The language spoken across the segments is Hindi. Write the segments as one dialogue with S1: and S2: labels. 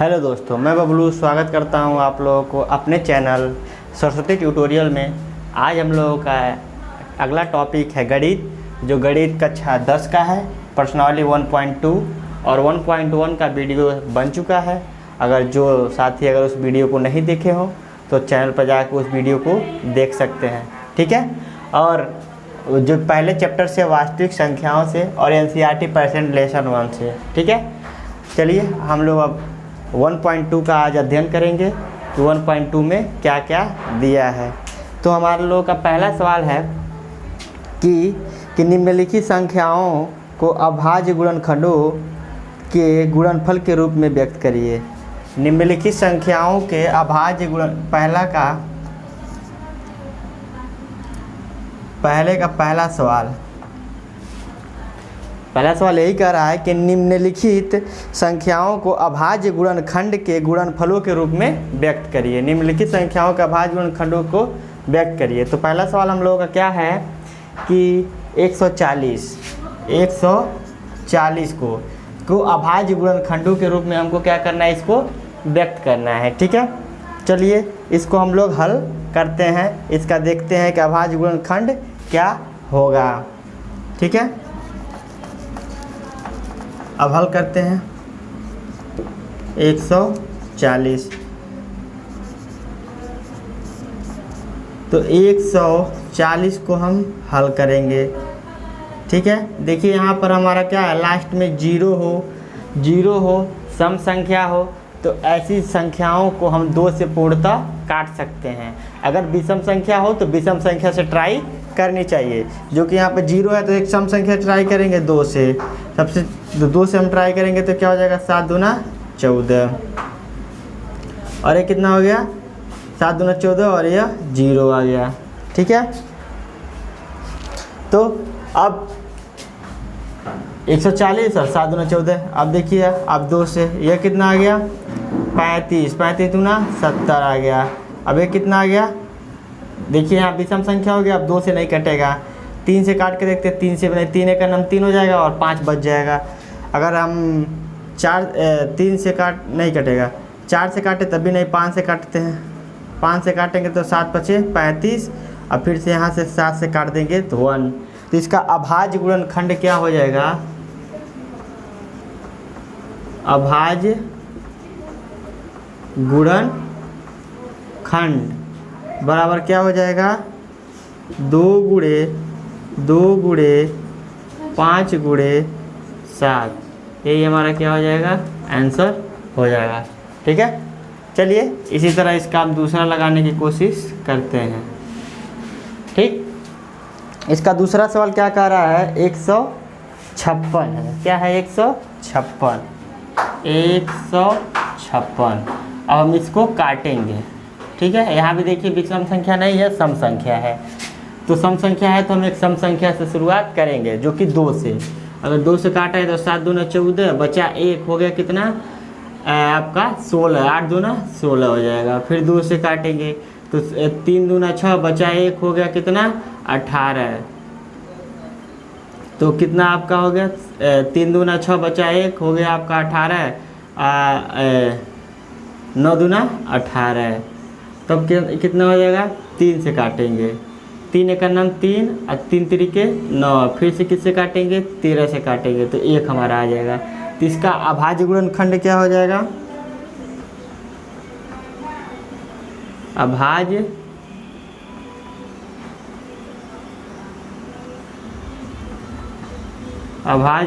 S1: हेलो दोस्तों, मैं बबलू स्वागत करता हूं आप लोगों को अपने चैनल सरस्वती ट्यूटोरियल में। आज हम लोगों का अगला टॉपिक है गणित, जो गणित कक्षा 10 का है। प्रश्नावली 1.2 और 1.1 का वीडियो बन चुका है। अगर जो साथी अगर उस वीडियो को नहीं देखे हो तो चैनल पर जाकर उस वीडियो को देख सकते हैं, ठीक है। और जो पहले चैप्टर से वास्तविक संख्याओं से और NCERT परसेंट लेसन 1 से, ठीक है। चलिए हम लोग अब 1.2 का आज अध्ययन करेंगे कि 1.2 में क्या क्या दिया है। तो हमारे लोगों का पहला सवाल है कि निम्नलिखित संख्याओं को अभाज्य गुणनखंडों के गुणनफल के रूप में व्यक्त करिए। निम्नलिखित संख्याओं के अभाज्य गुणन पहला सवाल यही कह रहा है कि निम्नलिखित संख्याओं को अभाज्य गुणनखंड के गुणनफलों के रूप में व्यक्त करिए। निम्नलिखित संख्याओं के अभाज्य गुणनखंडों को व्यक्त करिए। तो पहला सवाल हम लोगों का क्या है कि 140 को अभाज्य गुणनखंडों के रूप में हमको क्या करना है, इसको व्यक्त करना है, ठीक है। चलिए इसको हम लोग हल करते हैं, इसका देखते हैं कि अभाज्य गुणनखंड क्या होगा, ठीक है। अब हल करते हैं 140। तो 140 को हम हल करेंगे, ठीक है। देखिए यहाँ पर हमारा क्या है, लास्ट में जीरो हो, सम संख्या हो, तो ऐसी संख्याओं को हम 2 से पूर्णतः काट सकते हैं। अगर विषम संख्या हो तो विषम संख्या से ट्राई करनी चाहिए। जो कि यहाँ पे 0 है तो एक सम संख्या ट्राई करेंगे 2 से। सबसे 2 से हम ट्राई करेंगे तो क्या हो जाएगा, 7 दूना 14। और ये कितना हो गया, 7 दूना 14 और यह 0 आ गया, ठीक है। तो अब 140 और 7 दूना 14। अब देखिए अब 2 से यह कितना आ गया, 35 दूना 70 आ गया। अब ये कितना आ गया, देखिए यहाँ विषम संख्या हो गया, अब 2 से नहीं कटेगा। 3 से काट के देखते हैं, 3 से बने 3 एक नाम 3 हो जाएगा और 5 बच जाएगा। अगर हम 3 से काट नहीं कटेगा, 4 से काटे तब भी नहीं, 5 से काटते हैं। 5 से काटेंगे तो 7 बचे 35, और फिर से यहाँ से 7 से काट देंगे तो 1। तो इसका अभाज्य गुणनखंड क्या हो जाएगा, अभाज्य गुणनखंड बराबर क्या हो जाएगा, 2 गुणे 5 गुणे 7। यही हमारा क्या हो जाएगा, आंसर हो जाएगा, ठीक है। चलिए इसी तरह इसका हम दूसरा लगाने की कोशिश करते हैं, ठीक। इसका दूसरा सवाल क्या कह रहा है, 156 है। क्या है, 156। अब हम इसको काटेंगे, ठीक है। यहाँ भी देखिए विषम संख्या नहीं है, सम संख्या है। तो सम संख्या है तो हम एक सम संख्या से शुरुआत करेंगे, जो कि 2 से। अगर 2 से काटा है तो 7 दूना 14 बचा 1 हो गया, कितना आपका 16, 8 दूना 16 हो जाएगा। फिर 2 से काटेंगे तो 3 दूना 6 बचा 1 हो गया, कितना 18। तो कितना आपका हो गया, 3 दूना 6 बचा 1 हो गया आपका 18, 9 दूना 18। तब कितना हो जाएगा, 3 से काटेंगे, 3 एक नाम 3 और 3 तरीके 9। फिर से किससे काटेंगे, 13 से काटेंगे तो 1 हमारा आ जाएगा। तो इसका अभाज्य गुणनखंड क्या हो जाएगा, अभाज्य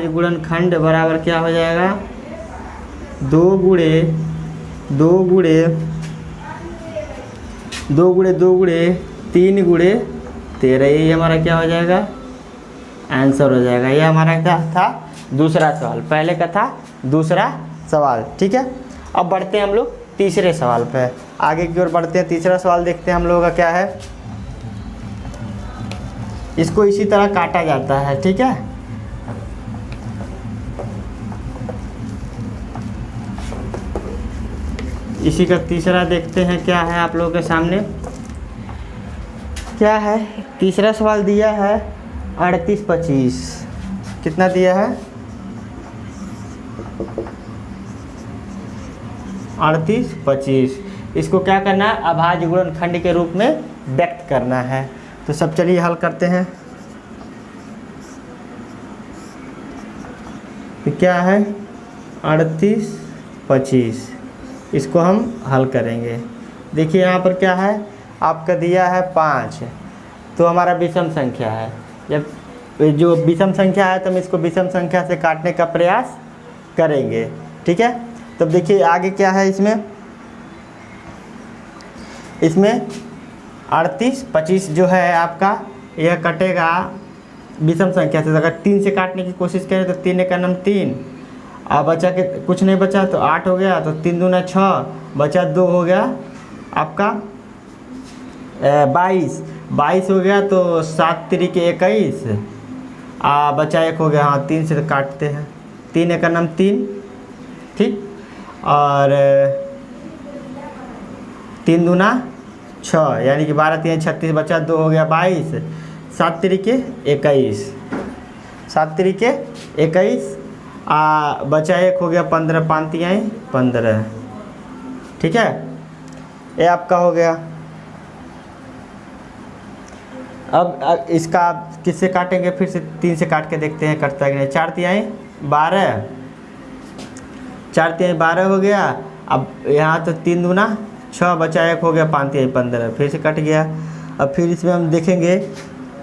S1: गुणनखंड बराबर क्या हो जाएगा, 2 गुणे 3 गुणे 13। यही हमारा क्या हो जाएगा, आंसर हो जाएगा। ये हमारा क्या था, दूसरा सवाल। पहले का था दूसरा सवाल, ठीक है। अब बढ़ते हैं हम लोग तीसरे सवाल पे, आगे की ओर बढ़ते हैं। तीसरा सवाल देखते हैं हम लोगों का क्या है। इसको इसी तरह काटा जाता है, ठीक है। इसी का तीसरा देखते हैं क्या है आप लोगों के सामने। क्या है, तीसरा सवाल दिया है 3825। कितना दिया है, 38 25। इसको क्या करना है, अभाज्य गुणनखंड के रूप में व्यक्त करना है। तो सब चलिए हल करते हैं। तो क्या है 38 25, इसको हम हल करेंगे। देखिए यहाँ पर क्या है, आपका दिया है 5, तो हमारा विषम संख्या है। जब जो विषम संख्या है तो हम इसको विषम संख्या से काटने का प्रयास करेंगे, ठीक है। तब देखिए आगे क्या है, इसमें 38 25 जो है आपका, यह कटेगा विषम संख्या से। अगर 3 से काटने की कोशिश करें तो 3 का नाम 3, अब बचा के कुछ नहीं बचा तो 8 हो गया, तो 3 दूना 6, बचा 2 हो गया आपका 22 हो गया, तो 7 तिरिके 21, बचा 1 हो गया। हाँ 3 से तो काटते हैं, 3 का नाम 3, ठीक, और 3 दूना 6, यानी कि 12 3 36, बचा 2 हो गया 22, 7 तिरिके 21, 7 तिरिके 21, बचा 1 हो गया 15, 5 तिहाई 15, ठीक है। ये आपका हो गया। अब इसका किससे काटेंगे, फिर से 3 से काट के देखते हैं कटता है कि नहीं। 4 तिहाई 12, 4 तिहाई 12 हो गया। अब यहाँ तो 3 दूना 6, बचा 1 हो गया 5 तिहाई 15, फिर से कट गया। अब फिर इसमें हम देखेंगे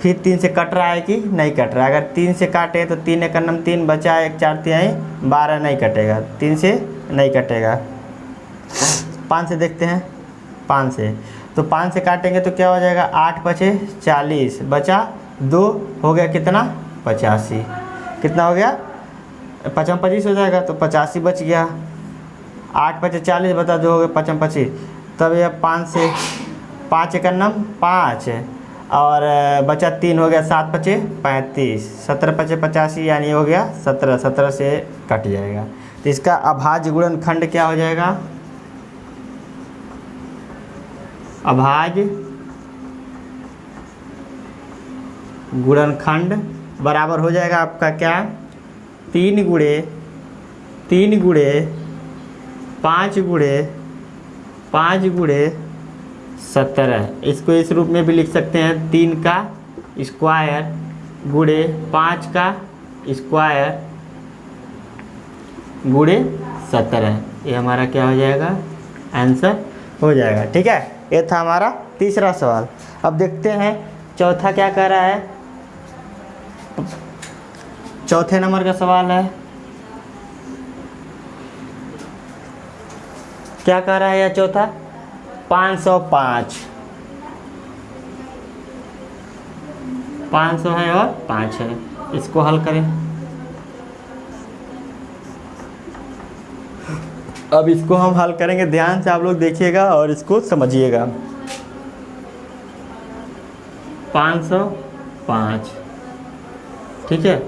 S1: फिर 3 से कट रहा है कि नहीं कट रहा है। अगर 3 से काटे तो 3 का नाम 3, बचा 1 4 तिहाई 12, नहीं कटेगा, 3 से नहीं कटेगा। 5 से देखते हैं, 5 से तो 5 से काटेंगे तो क्या हो जाएगा, 8 बचे 40, बचा 2 हो गया कितना 85, कितना हो गया 5 25 हो जाएगा, तो 85 बच गया। 8 बचे 40, बता 2 हो गया 5 25, तब यह 5 से 5 का नाम 5, और बचा 3 हो गया, 7 बचे 35, 17 बचे 85, यानी हो गया 17, 17 से कट जाएगा। तो इसका अभाज्य गुणनखंड क्या हो जाएगा, अभाज्य गुणनखंड बराबर हो जाएगा आपका क्या, 3 गुणे 5 गुणे 5 गुणे 17। इसको इस रूप में भी लिख सकते हैं, 3 का स्क्वायर गुणे 5 का स्क्वायर गुणे 17। ये हमारा क्या हो जाएगा, आंसर हो जाएगा, ठीक है। ये था हमारा तीसरा सवाल। अब देखते हैं चौथा क्या कह रहा है। चौथे नंबर का सवाल है, क्या कह रहा है यह चौथा, 505, 500 है और 5 है। इसको हल करें। अब इसको हम हल करेंगे, ध्यान से आप लोग देखिएगा और इसको समझिएगा। 505, ठीक है।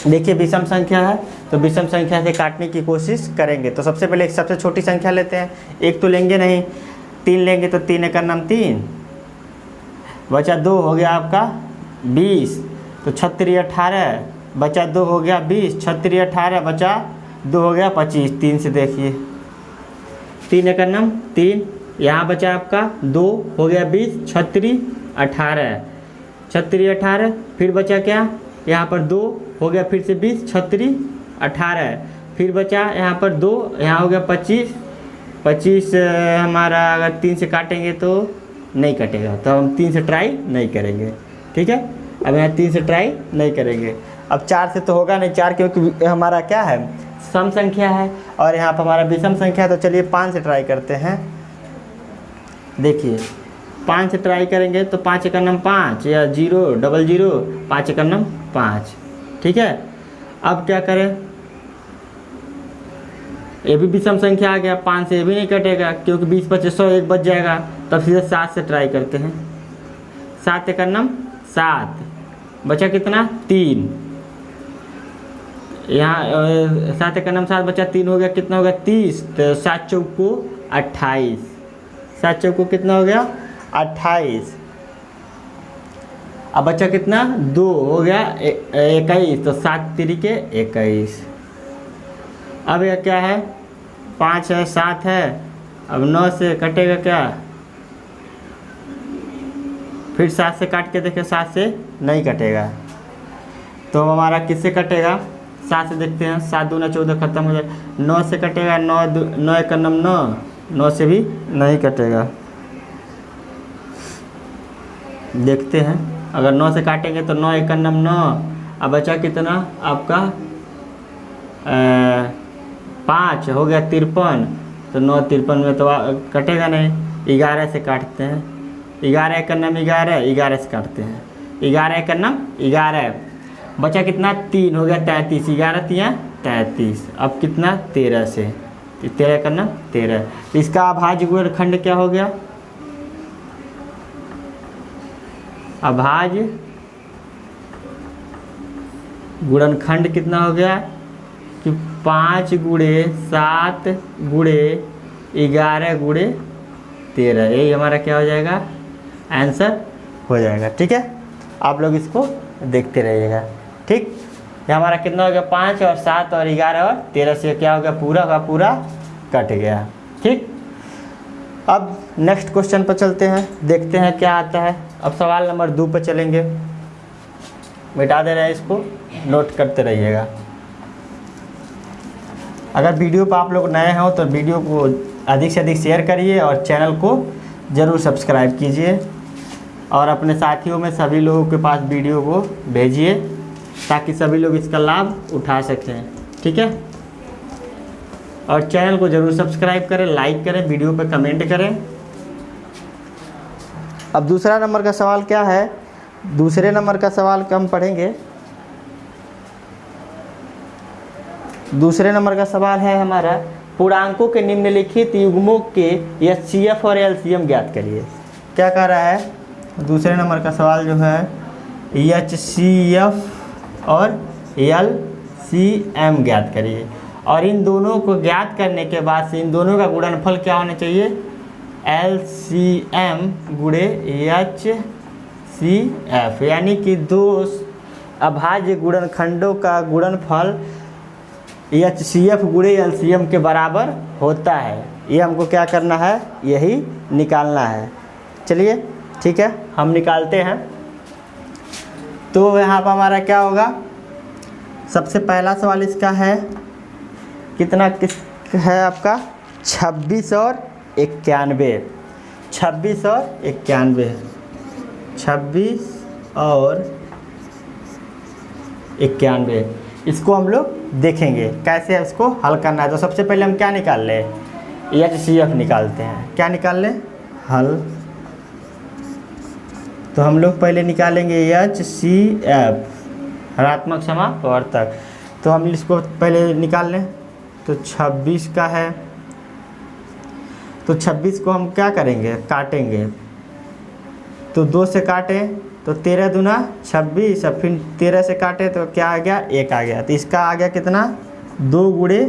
S1: देखिए विषम संख्या है तो विषम संख्या से काटने की कोशिश करेंगे। तो सबसे पहले एक सबसे छोटी संख्या लेते हैं, एक तो लेंगे नहीं, 3 लेंगे, तो 3 का नाम 3, बचा 2 हो गया आपका 20, तो 36 18, बचा 2 हो गया 20, 36 18, बचा 2 हो गया 25। 3 से देखिए, 3 का नाम 3, यहाँ बचा आपका 2 हो गया 20, 36 18, 36 18, फिर बचा क्या, यहाँ पर 2 हो गया फिर से 20, 36 18, फिर बचा यहाँ पर 2, यहाँ हो गया 25, 25 हमारा अगर 3 से काटेंगे तो नहीं कटेगा, तो हम 3 से ट्राई नहीं करेंगे, ठीक है। अब यहाँ 3 से ट्राई नहीं करेंगे। अब 4 से तो होगा नहीं, 4 क्योंकि हमारा क्या है, सम संख्या है, और यहाँ पर हमारा विषम संख्या है। तो चलिए 5 से ट्राई करते हैं। देखिए 5 से ट्राई करेंगे तो 5 का नाम 5 या 0 00, 5 का नाम 5, ठीक है। अब क्या करें, ये भी विषम संख्या आ गया, 5 से ये भी नहीं कटेगा क्योंकि 20 25 100 एक बच जाएगा। तब सीधे 7 से ट्राई करते हैं। 7 का नाम 7, बचा कितना 3, यहाँ 7 का नाम 7, बचा 3 हो गया, कितना हो गया 30, तो 7 चौको 28, 7 चौको कितना हो गया 28। अब बचा कितना 2 हो गया 21, तो 7 तिरिके 21, अब यह क्या है, 5 है, 7 है, अब 9 से कटेगा क्या, फिर 7 से काट के देखें, 7 से नहीं कटेगा, तो हमारा किससे कटेगा, 7 से देखते हैं, 7 दूना 14 खत्म हो जाए, 9 से कटेगा, 9 एक नम 9 से भी नहीं कटेगा। देखते हैं, अगर 9 से काटेंगे तो 9 एक नम 9, अब बचा कितना आपका 5 हो गया 53, तो 9 53 में तो कटेगा नहीं, 11 से काटते हैं, 11 एक नम 11, 11 से काटते हैं, 11 एक नम 11, बचा कितना 3 हो गया 33, 11 3 33, अब कितना 13 से, 13 का नम 13, इसका अभाज्य गुणनखंड क्या हो गया, अभाज्य गुणनखंड कितना हो गया कि 5 गुणे 7 गुणे 11 गुणे 13, यही हमारा क्या हो जाएगा, आंसर हो जाएगा। ठीक है, आप लोग इसको देखते रहिएगा। ठीक, ये हमारा कितना हो गया, 5 और 7 और 11 और 13 से क्या हो गया, पूरा का पूरा कट गया। ठीक, अब नेक्स्ट क्वेश्चन पर चलते हैं, देखते हैं क्या आता है। अब सवाल नंबर 2 पर चलेंगे, मिटा दे रहे हैं, इसको नोट करते रहिएगा। अगर वीडियो पर आप लोग नए हो तो वीडियो को अधिक से अधिक शेयर करिए और चैनल को ज़रूर सब्सक्राइब कीजिए और अपने साथियों में सभी लोगों के पास वीडियो को भेजिए ताकि सभी लोग इसका लाभ उठा सकें। ठीक है, और चैनल को ज़रूर सब्सक्राइब करें, लाइक करें, वीडियो पर कमेंट करें। अब दूसरा नंबर का सवाल क्या है, दूसरे नंबर का सवाल का हम पढ़ेंगे। दूसरे नंबर का सवाल है हमारा, पूर्णांकों के निम्नलिखित युग्मों के एचसीएफ और एलसीएम ज्ञात करिए। क्या कह रहा है, दूसरे नंबर का सवाल जो है एचसीएफ और एलसीएम ज्ञात करिए, और इन दोनों को ज्ञात करने के बाद से इन दोनों का गुणनफल क्या होना चाहिए, एलसीएम गुणे एचसीएफ, यानी कि दो अभाज्य गुणनखंडों का गुणनफल एचसीएफ गुणे एलसीएम के बराबर होता है। ये हमको क्या करना है, यही निकालना है। चलिए ठीक है, हम निकालते हैं। तो यहाँ पर हमारा क्या होगा, सबसे पहला सवाल इसका है कितना, किस है आपका 26 और 91, 26 और 91, 26 और 91, इसको हम लोग देखेंगे कैसे इसको हल करना है। तो सबसे पहले हम क्या निकाल लें, एचसीएफ निकालते हैं। क्या निकाल लें, हल। तो हम लोग पहले निकालेंगे एचसीएफ, ऋणात्मक समापवर्तक। तो हम इसको पहले निकाल लें। तो 26 का है, तो 26 को हम क्या करेंगे, काटेंगे। तो 2 से काटें तो 13 दूना 26, और फिर 13 से काटे तो क्या आ गया, 1 आ गया। तो इसका आ गया कितना, 2 गुणे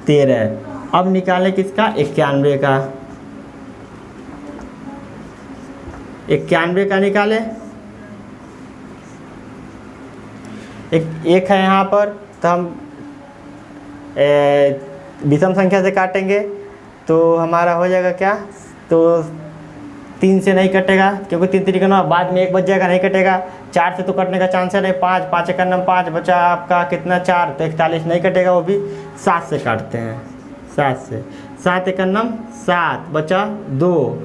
S1: 13। अब निकालें किसका, 91 का, 91 का निकालें। एक है यहाँ पर, तो हम विषम संख्या से काटेंगे तो हमारा हो जाएगा क्या, तो 3 से नहीं कटेगा क्योंकि 3 3 का बाद में 1 बच जाएगा, नहीं कटेगा। 4 से तो कटने का चांस है नहीं, 5 5 एक नम 5 बचा आपका कितना 4, तो 41 नहीं कटेगा, वो भी 7 से काटते हैं। 7 से, 7 एक नम 7 बचा 2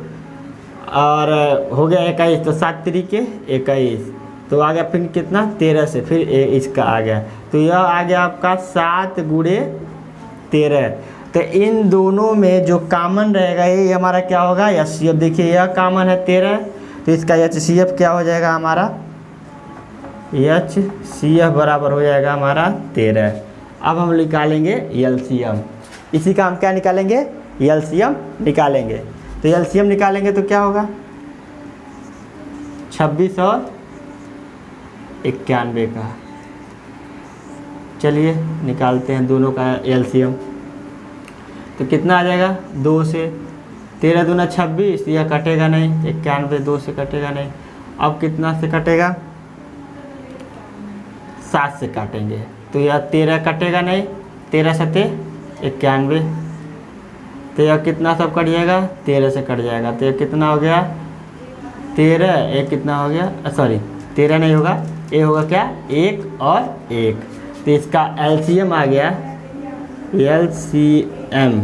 S1: और हो गया 21, तो 7 3 के 21, तो आ गया फिर कितना 13 से, फिर इसका आ गया। तो यह आ गया आपका 7 गुणे 13। तो इन दोनों में जो कॉमन रहेगा ये हमारा क्या होगा, एचसीएफ। देखिए यह कॉमन है 13, तो इसका एचसीएफ क्या हो जाएगा हमारा, एचसीएफ बराबर हो जाएगा हमारा 13। अब हम निकालेंगे एलसीएम। इसी का हम क्या निकालेंगे, एलसीएम निकालेंगे। तो एलसीएम निकालेंगे तो क्या होगा, 26 और 91 का। चलिए निकालते हैं दोनों का एलसीएम। तो कितना आ जाएगा, 2 से 13 दूना 26, यह कटेगा नहीं, 91 2 से कटेगा नहीं। अब कितना से कटेगा, 7 से काटेंगे, तो यह 13 कटेगा नहीं, 13 सते 91। तो यह कितना सब कट जाएगा, 13 से कट जाएगा। तो यह कितना हो गया 13, एक कितना हो गया, सॉरी 13 नहीं होगा, ये होगा क्या 1 और 1। तो इसका एलसीएम आ गया, एलसीएम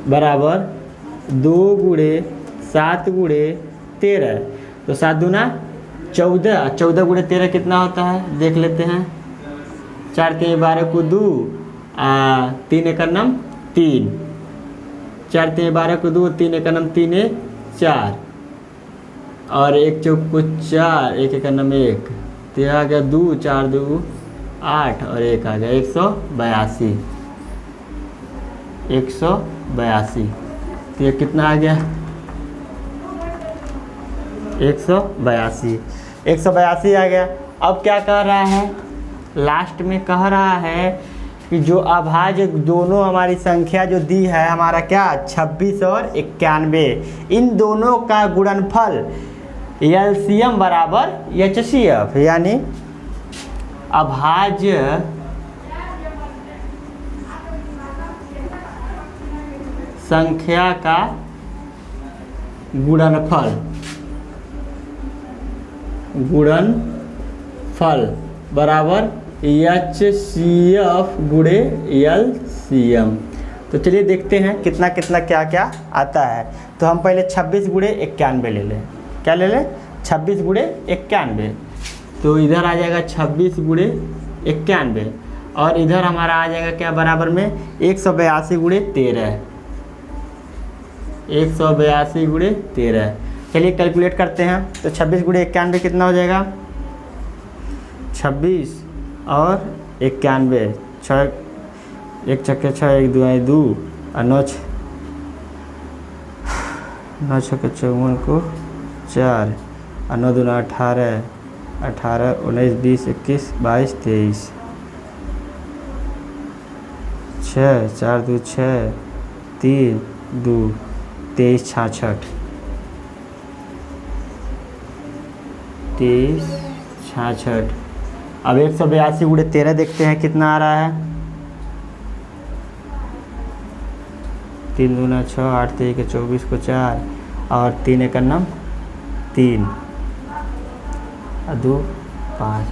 S1: बराबर 2 गुणे 7 गुणे 13। तो 7 दूना 14, 14 गुणे 13 कितना होता है देख लेते हैं। 4 3 12 को 2, 3 1 नम 3, 4 3 12 को 2, 3 1 नम 3 4, और 1 चौक को 4, 1 1 नम 1। तो यह आ गया 2 4 2 8 और 1 आ गया 182। 182। तो ये कितना आ गया 182। 182 आ गया। अब क्या कह रहा है, लास्ट में कह रहा है कि जो अभाज्य दोनों हमारी संख्या जो दी है हमारा क्या 26 और 91, इन दोनों का गुणनफल एलसीएम बराबर एचसीएफ, यानी अभाज्य संख्या का गुणनफल बराबर एचसीएफ गुणे एलसीएम। तो चलिए देखते हैं कितना कितना क्या क्या आता है। तो हम पहले 26 गुणे 91 ले लें। क्या ले लें 26 गुणे 91। तो इधर आ जाएगा 26 गुणे 91 और इधर हमारा आ जाएगा क्या बराबर में 182 गुणे 13। 182 गुणे 13। चलिए कैलकुलेट करते हैं। तो 26 गुणे 91 कितना हो जाएगा 26 और 91, 6 1 छक्के 6 1 2 2 और 9 छक्के 54 को 4 और 9 दूना 18, 18 19 20 21 22 23, 6 4 2 6 3 2 23 66, 23 66। अब 182 गुणे 13 देखते हैं कितना आ रहा है। 3 दूना 6 8 3 के 24 को 4 और 3 1 नम 3 और 2 5,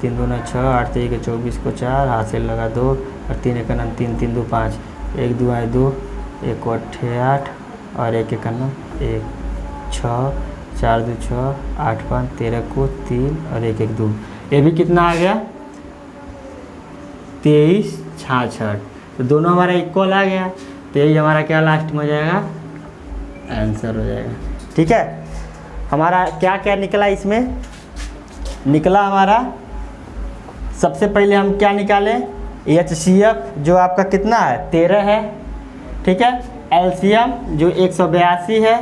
S1: 3 दूना 6 8 3 के 24 को 4, हाथ से लगा 2 और 3 1 नम 3 3 2 5, 1 2 आए 2, 1 को 8 और 1 1 नम 1 6, 4 2 6 8 5 13 को 3 और 1 1 2। ये भी कितना आ गया 23 66। तो दोनों हमारा इक्वल आ गया। तो यही हमारा क्या लास्ट में हो जाएगा आंसर हो जाएगा। ठीक है, हमारा क्या क्या निकला इसमें, निकला हमारा सबसे पहले हम क्या निकालें एचसीएफ जो आपका कितना है 13 है। ठीक है, एलसीएम जो 182 है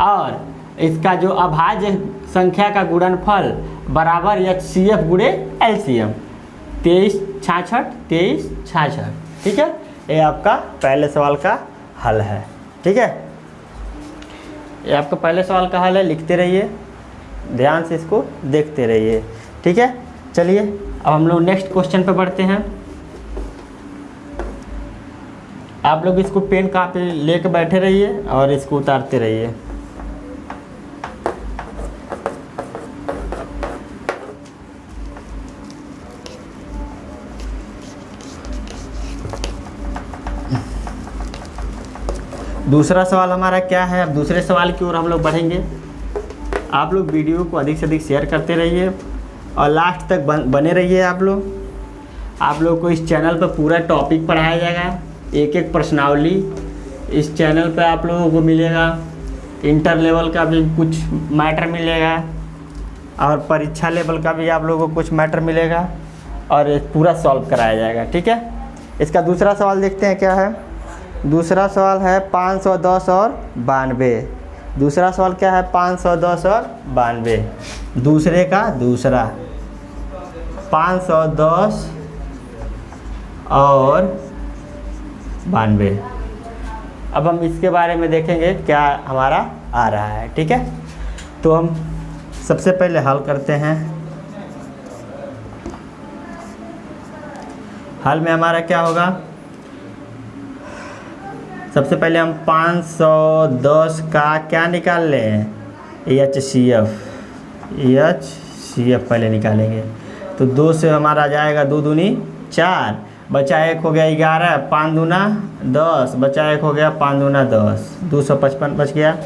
S1: और इसका जो अभाज्य संख्या का गुणनफल बराबर एचसीएफ गुणे एलसीएम 23 66 23 66। ठीक है, ये आपका पहले सवाल का हल है। ठीक है, ये आपका पहले सवाल का हल है, लिखते रहिए, ध्यान से इसको देखते रहिए। ठीक है, चलिए अब हम लोग नेक्स्ट क्वेश्चन पे बढ़ते हैं। आप लोग इसको पेन कापी लेके बैठे रहिए और इसको उतारते रहिए। दूसरा सवाल हमारा क्या है, अब दूसरे सवाल की ओर हम लोग बढ़ेंगे। आप लोग वीडियो को अधिक से अधिक शेयर करते रहिए और लास्ट तक बने रहिए। आप लोग को इस चैनल पर पूरा टॉपिक पढ़ाया जाएगा, एक एक प्रश्नावली इस चैनल पे आप लोगों को मिलेगा। इंटर लेवल का भी कुछ मैटर मिलेगा और परीक्षा लेवल का भी आप लोगों को कुछ मैटर मिलेगा और पूरा सॉल्व कराया जाएगा। ठीक है, इसका दूसरा सवाल देखते हैं क्या है। दूसरा सवाल है 510 और 92। दूसरा सवाल क्या है 510 और 92। दूसरे का दूसरा 510 और 92। अब हम इसके बारे में देखेंगे क्या हमारा आ रहा है। ठीक है, तो हम सबसे पहले हल करते हैं। हल में हमारा क्या होगा, सबसे पहले हम 510 का क्या निकाल लें, HCF पहले निकालेंगे। तो 2 से हमारा जाएगा 2 दूनी 4, बचा 1 हो गया 11, 5 दूना 10, बचा 1 हो गया 5 दूना 10, 255 बच गया।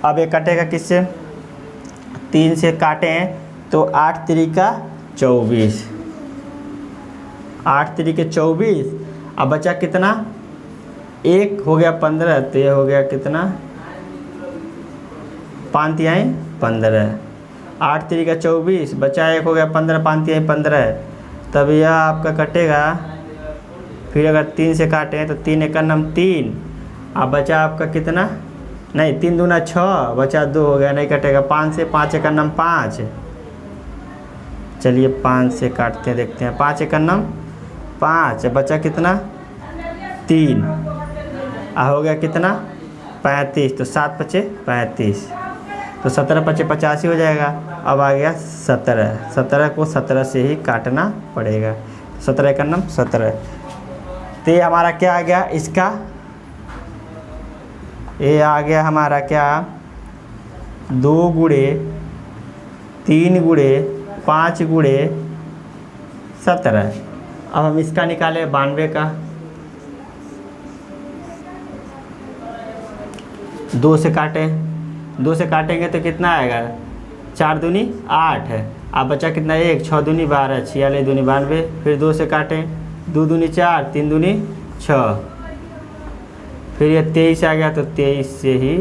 S1: अब ये कटेगा किससे, 3 से काटें तो 8 तिरिका 24, 8 तिरिके 24। अब बचा कितना, 1 हो गया 15, तो ये हो गया कितना, 5 तिहाई 15, 8 तिरिका 24, बचा 1 हो गया 15, 5 तिहाई 15। तब यह आपका कटेगा, फिर अगर 3 से काटें तो 3 एकम 3, अब बचा आपका कितना, नहीं 3 दूना 6, बचा 2 हो गया, नहीं कटेगा। 5 से 5 एकम 5, चलिए 5 से काटते हैं, देखते हैं। 5 एकम 5, बचा कितना 3, हो गया कितना 35, तो 7 पचे 35, तो 17 पचे 85 हो जाएगा। अब आ गया 17 को 17 से ही काटना पड़ेगा, 17 एकम 17। तो ये हमारा क्या आ गया, इसका ये आ गया हमारा क्या, 2 गुणे 3 गुणे 5 गुणे 17। अब हम इसका निकालें 92 का, 2 से काटें, 2 से काटेंगे तो कितना आएगा, 4 दूनी 8 है। अब बचा कितना, 1, 6 दूनी 12, 46 दूनी 92। फिर 2 से काटें, 2 दूनी 4, 3 दूनी 6, फिर ये 23 आ गया, तो 23 से ही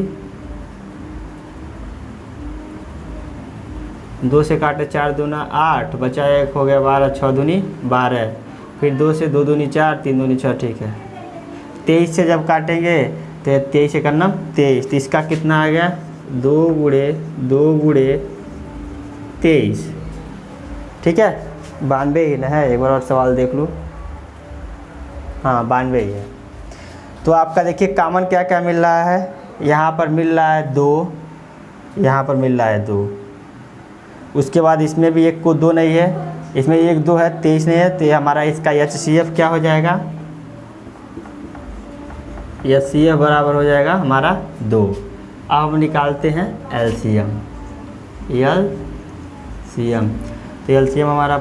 S1: 2 से काटे, 4 दूना 8, बचा 1 हो गया 12, 6 दूनी 12। फिर 2 से 2 दूनी 4, 3 दूनी 6, ठीक है। 23 से जब काटेंगे तो 23 एकम 23, तो इसका कितना आ गया, 2 गुणे 23, ठीक है। 92 ही ना है, एक बार और सवाल देख लूँ, हाँ 92 ही है। तो आपका देखिए कॉमन क्या क्या मिल रहा है, यहाँ पर मिल रहा है 2, यहाँ पर मिल रहा है 2, उसके बाद इसमें भी 1 को 2 नहीं है, इसमें 1 2 है, 23 नहीं है, तो ये हमारा इसका HCF क्या हो जाएगा, HCF बराबर हो जाएगा हमारा 2। अब हम निकालते हैं LCM। तो LCM हमारा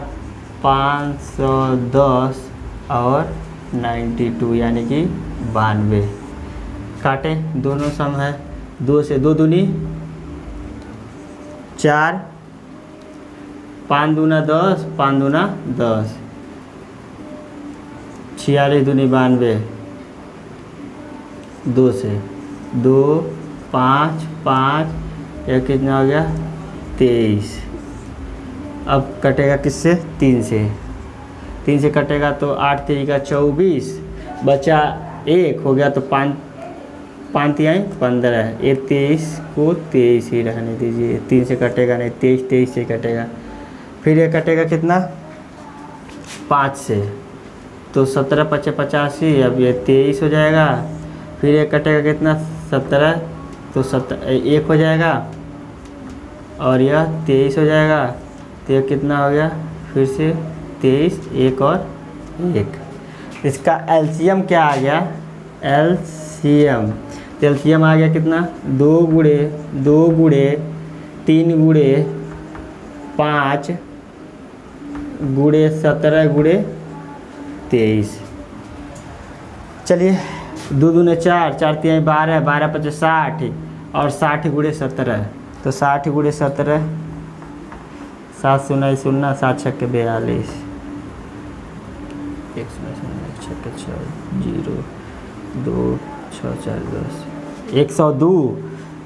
S1: 510 और 92 यानी कि 92। काटें, दोनों सम है, 2 से 2 दूनी 4, 5 दूना 10, 5 दूना 10, 46 दूनी 92, 2 से 2 5 5, यह कितना हो गया 23। अब कटेगा किससे, 3 से, 3 से कटेगा तो 8 तिरिका 24, बचा 1 हो गया, तो 5 तिहाई 15, ये 23 को 23 ही रहने दीजिए, 3 से कटेगा नहीं, 23 से कटेगा। फिर ये कटेगा कितना, 5 से, तो 17 पचे 85, अब ये 23 हो जाएगा। फिर ये कटेगा कितना, 17, तो 1 हो जाएगा, और यह 23 हो जाएगा, तो ये कितना हो गया, फिर से 23, 1 और 1। इसका LCM क्या आ गया, LCM, तो LCM आ गया कितना, 2 गुणे 3 गुणे 5 गुणे 17 गुणे 23। चलिए 2 दूने 4, 4 तिहाई 12, 12 पचे 60, और 60 गुणे 17, तो 60 गुणे 17, 7 शून्य 0, 7 छक्के 42, 1 0 छक्के 6 0 2 6 4 10, 102,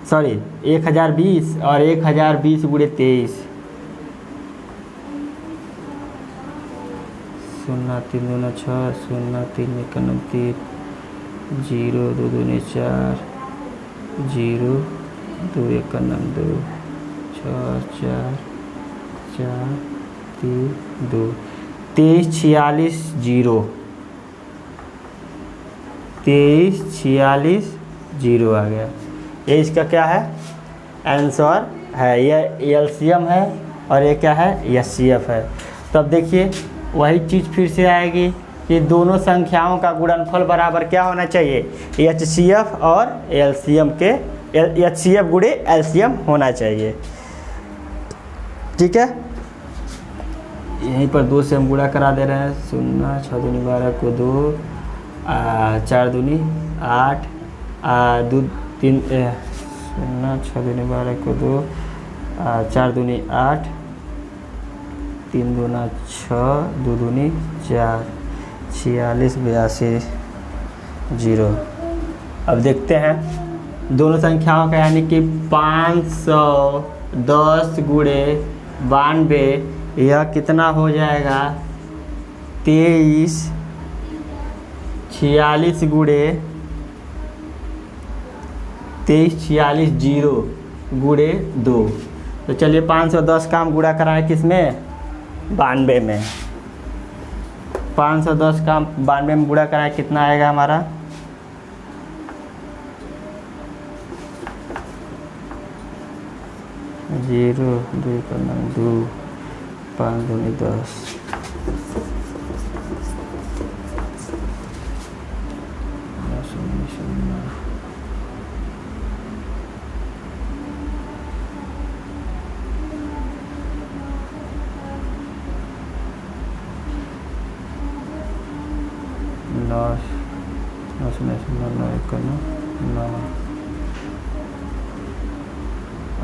S1: सॉरी 1020, और 1020 गुणे 23, 0 3 दूना 6, 0 3 एकम 3, 0 2 दूने 4, 0 2 एकम 2, 6 4 4 3 2, 23 46 0, 23 46 0 आ गया। ये इसका क्या है, आंसर है, ये LCM है, और ये क्या है, HCF है। तो अब देखिए वही चीज़ फिर से आएगी कि दोनों संख्याओं का गुणनफल बराबर क्या होना चाहिए, HCF और LCM के HCF गुणे LCM होना चाहिए। ठीक है, यहीं पर 2 से हम गुणा करा दे रहे हैं। 0 6 दूनी 12 को 2 4 दूनी 8 2 3 0 6 दूनी 12 को 2 4 दूनी 8 3 दूना 6 2 दूनी 4 46 82 0। अब देखते हैं दोनों संख्याओं का, यानी कि 510 गुणे 92, यह कितना हो जाएगा 23 46 गुणे 23 46 0 गुणे 2। तो चलिए 510 का हम गुणा कराएं किसमें, 92 में। 510 का 92 में गुणा कराएं, कितना आएगा हमारा 0 2 2 5 दूनी 10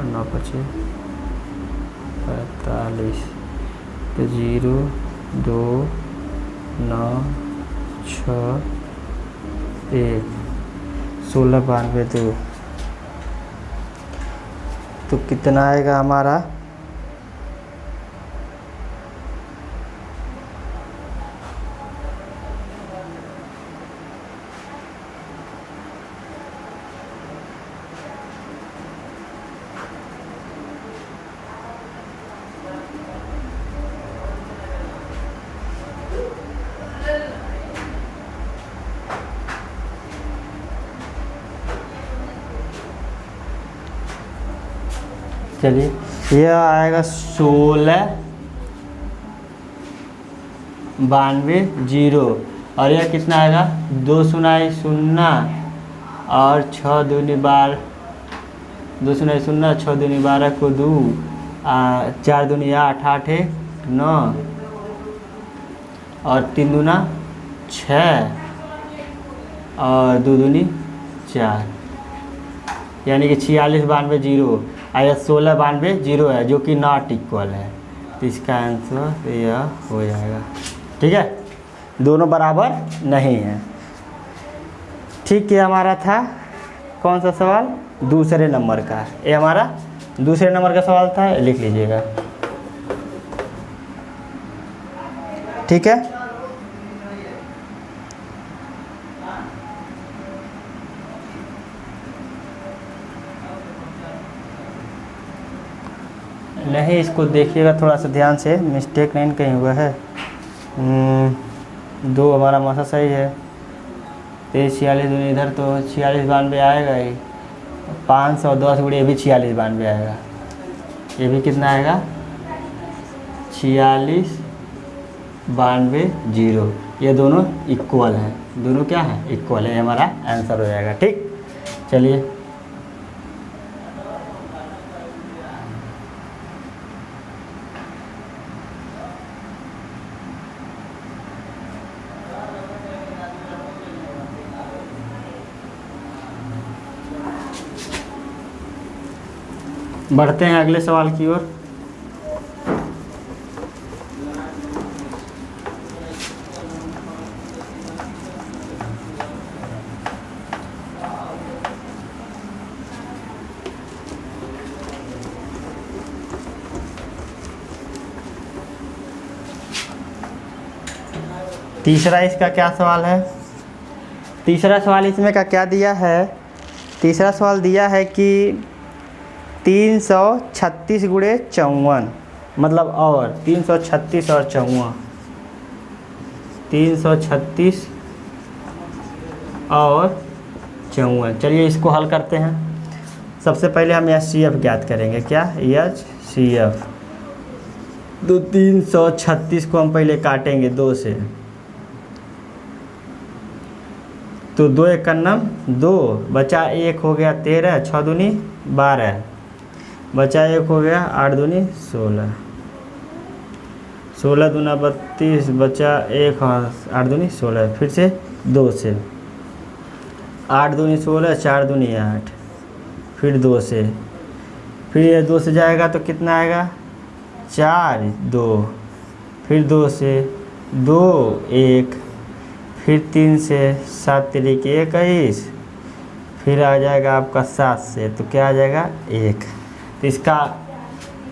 S1: 9 25 45 तो 0 2 9 6 1 16 92 2। तो कितना आएगा हमारा चलिए यह आएगा 16 92 0 और यह कितना आएगा 2 सुनाई 0 और 6 दूनी 12 2 सुनाई 0 6 दूनी 12 को 2 4 दूनी 8 8 1 9 और 3 दूना 6 और 2 दूनी 4, यानी कि 46 92 0 और 16 92 0 है, जो कि नॉट इक्वल है। तो इसका आंसर यह हो जाएगा। ठीक है, दोनों बराबर नहीं है। ठीक है, हमारा था कौन सा सवाल, दूसरे नंबर का। ये हमारा दूसरे नंबर का सवाल था, लिख लीजिएगा। ठीक है, नहीं इसको देखिएगा थोड़ा सा ध्यान से, मिस्टेक नहीं कहीं हुआ है। 2 हमारा मासा सही है। 23 46 इधर तो 46 92 आएगा ही। 510 गुणे ये भी 46 92 आएगा। ये भी कितना आएगा 46 92 0। ये दोनों इक्वल हैं, दोनों क्या है इक्वल है, हमारा आंसर हो जाएगा। ठीक, चलिए बढ़ते हैं अगले सवाल की ओर। तीसरा इसका क्या सवाल है, तीसरा सवाल इसमें का क्या दिया है, तीसरा सवाल दिया है कि 336 गुणे 54, मतलब और 336 और 54, 336 और 54। चलिए इसको हल करते हैं। सबसे पहले हम HCF ज्ञात करेंगे। क्या HCF, तो 336 को हम पहले काटेंगे 2 से। तो 2 एक का नम 2, बचा 1 हो गया 13, 6 दूनी 12, बचा 1 हो गया 8 दूनी 16, 16 दूना 32, बचा 1, हाँ 8 दूनी 16, फिर से 2 से, 8 दूनी 16, 4 दूनी 8, फिर 2 से, फिर ये 2 से जाएगा तो कितना आएगा 4 2, फिर 2 से 2 1, फिर 3 से 7 तरीके 21, फिर आ जाएगा आपका 7 से, तो क्या आ जाएगा 1। तो इसका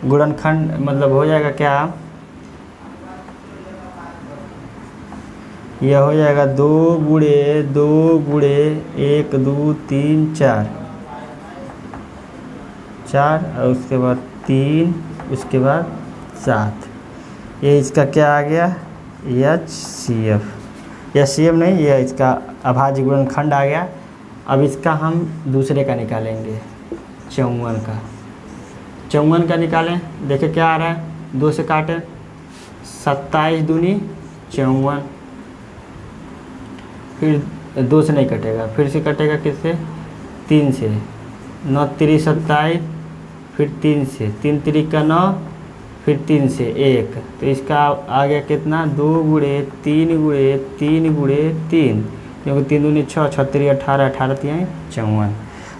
S1: गुणनखंड मतलब हो जाएगा क्या, यह हो जाएगा 2 गुणे 2 गुणे 1 2 3 4, और उसके बाद 3, उसके बाद 7, ये इसका क्या आ गया HCF, HCF नहीं, यह इसका अभाज्य गुणनखंड आ गया। अब इसका हम दूसरे का निकालेंगे 54 का। 54 का निकालें, देखिए क्या आ रहा है, 2 से काटें, 27 दूनी 54, फिर 2 से नहीं कटेगा, फिर से कटेगा किससे 3 से, 9 3 27, फिर 3 से, 3 3 का 9, फिर 3 से 1, तो इसका आ गया कितना 2 गुणे 3 गुणे 3 गुणे 3, क्योंकि 3 दूनी 6, 6 3 18, 18 3 54।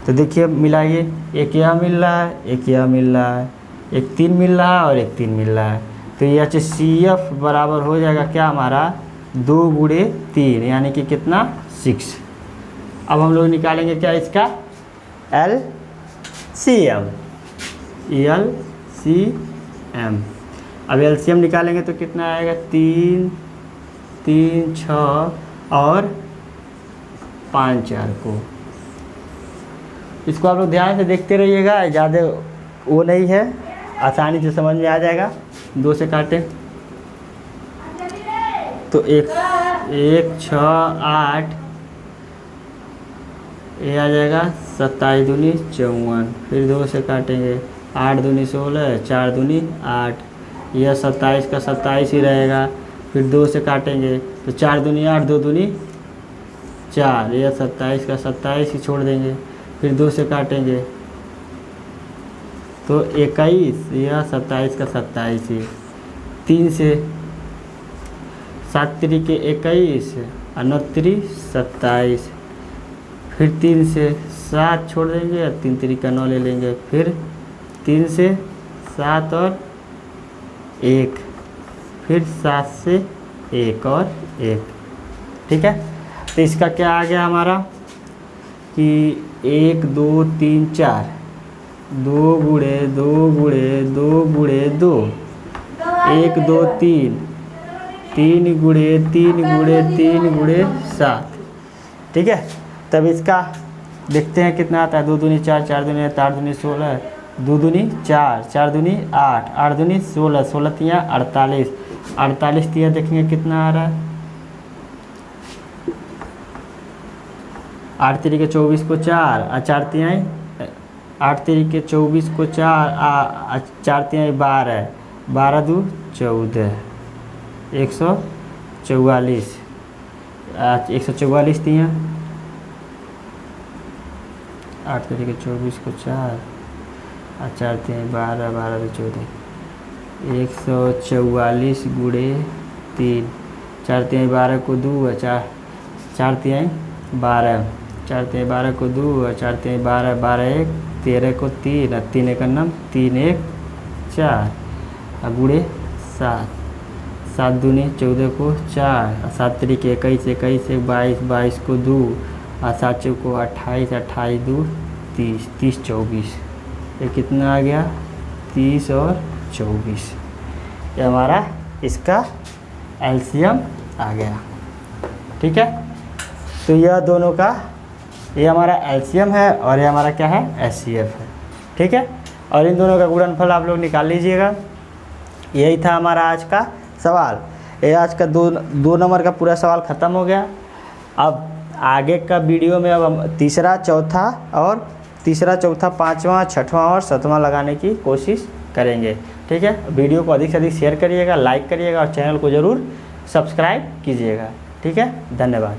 S1: तो देखिए मिलाइए, एक यह मिल रहा है, एक यह मिल रहा है, एक 3 मिल रहा है और एक 3 मिल रहा है, तो HCF बराबर हो जाएगा क्या हमारा 2 गुणे 3, यानी कि कितना 6। अब हम लोग निकालेंगे क्या इसका LCM, अब LCM निकालेंगे तो कितना आएगा 3 3 6 और 5 4 को। इसको आप लोग ध्यान से देखते रहिएगा, ज़्यादा वो नहीं है, आसानी से समझ में आ जाएगा। 2 से काटें तो 1 6 8, ये आ जाएगा 27 दूनी 54, फिर 2 से काटेंगे 8 दूनी 16, 4 दूनी 8, यह 27 का 27 ही रहेगा, फिर 2 से काटेंगे तो 4 दूनी 8, 2 दूनी 4, यह 27 का 27 ही छोड़ देंगे, फिर 2 से काटेंगे तो 21, यह 27 का 27 ही, 3 से 7 तरीके 21 और 9 3 27, फिर 3 से 7 छोड़ देंगे और 3 तरीका 9 ले लेंगे, फिर 3 से 7 और 1, फिर 7 से 1 और 1, ठीक है। तो इसका क्या आ गया हमारा कि 1 2 3 4, 2 गुणे 2 गुणे 2 गुणे 2, 1 2 3, 3 गुणे 3 गुणे 3 गुणे 7, ठीक है। तब इसका देखते हैं कितना आता है, 2 दूनी 4, 4 दूनी 8 दूनी 16, 2 दूनी 4, 4 दूनी 8, 8 दूनी 16, 16 तिया 48, 48 तिया देखेंगे कितना आ रहा है, 8 तरीके 24 को 4 और 4 तिहाई, 8 तरीके 24 को 4 4 तिहाई 12, 12 2 14, 144, 144 तिया, 8 तरीके 24 को 4 और 4 तिहाई 12, 12 2 14, 144 गुणे 3, 4 तिहाई 12 को 2 और 4 तिहाई 12, 4 तिहाई 12 को 2 और 4 तिहाई 12, 12 1 13 को 3 और 3 1 9, 3 1 4 और गुणे 7, 7 दूनी 14 को 4 और 7 तरीके 21 21 22 22 को 2 और 7 चौक को 28, 28 2 30, 30 24, ये कितना आ गया 30 और 24, ये हमारा इसका LCM आ गया, ठीक है। तो यह दोनों का, ये हमारा LCM है और ये हमारा क्या है HCF है, ठीक है। और इन दोनों का गुणनफल आप लोग निकाल लीजिएगा। यही था हमारा आज का सवाल। ये आज का दो नंबर का पूरा सवाल ख़त्म हो गया। अब आगे का वीडियो में अब हम तीसरा चौथा पाँचवा छठवां और सातवां लगाने की कोशिश करेंगे। ठीक है, वीडियो को अधिक से अधिक शेयर करिएगा, लाइक करिएगा और चैनल को ज़रूर सब्सक्राइब कीजिएगा। ठीक है, धन्यवाद।